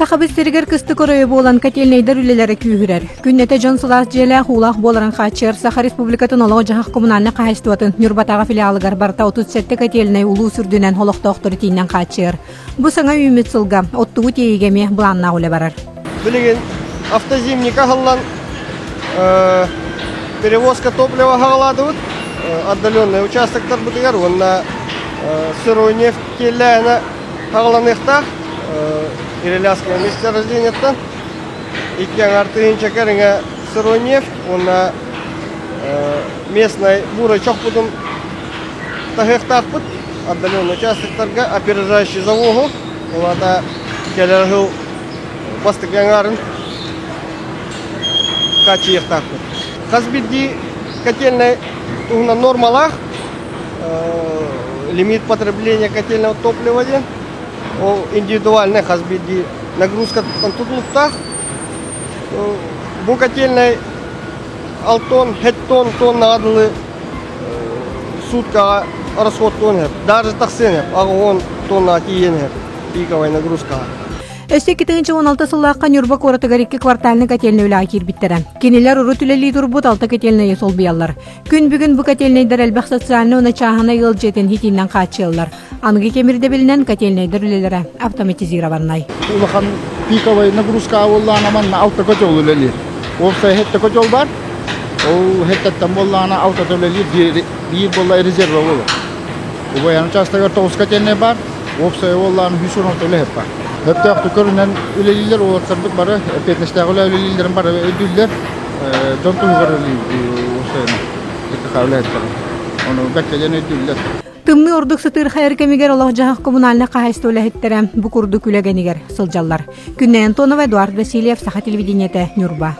Сахабыз сиригер кысты көрөйө болан котельнейдер үлелері күйірер. Күннете жон сылас желе хулах боларын қачыр Саха Республикатын олығы жағақ коммунальны қағайстуатын Нюрбатаға филиалыгар барта 37 котельней улуу сүрдінен холоқты оқтырытинен қачыр. Бұ саңа үміт сылға, оттуғы тейгеме бұланна оле барар. Білеген автозимник ағылан перевозка топлива ағыладывыд, отдаленный участоктар бұдығар, онна сырой нефть келләйіні ағыланықтақ, Иреляское месторождение-то. И как артынча каринга сырой нефть, он местной бурой чохпутом тагехтар пут, отдаленный участок торга, опережающий завогу, он это келергил постыгангарын качиехтар пут. Хазбиди котельной на нормалах, лимит потребления котельного топлива. Индивидуальная хазбиди нагрузка тут луптах, букательный алтон, хеттон, тонна адлы сутка расход тонн, даже таксен, а он тонна тиен, пиковая нагрузка. Өсте 2016 сыллаққа Нюрба қорытығарекке кварталны котельні үлі акир біттірі. Кенелер ұры түлелі тұрбыт алты котельні сол биялар. Күн бүгін бұ котельнейдер әлбәқ социалны оны чағына ел жетін хитиннен қатшылар. Анығы кемірді білінен котельнейдер үлелері автоматизироварнай. Улахан пиковая нагрузка оллана манна алты котел үлелі. Олса хетті котел бар, ол хеттеттен боллана алты төлелі бір боллай резерва олы. Убаян участагар 9 котельне бар, олса олланы 110 төлі хеп бар. Hepte aktıklarından üleliler olursandık bari, petneştağıyla ülelilerin bari ödüller, jontuğu var olsaydı, kavle ettiler. Onu bekleyene ödüller. Tımmi orduk sıtır hayır kemiger olaq жағақ коммунальны қағайсты өләхеттері бұ күрді күлегенігер сылжалар. Күннен Тоны Эдуард Васильев, Саха телевидениеті, Нюрба.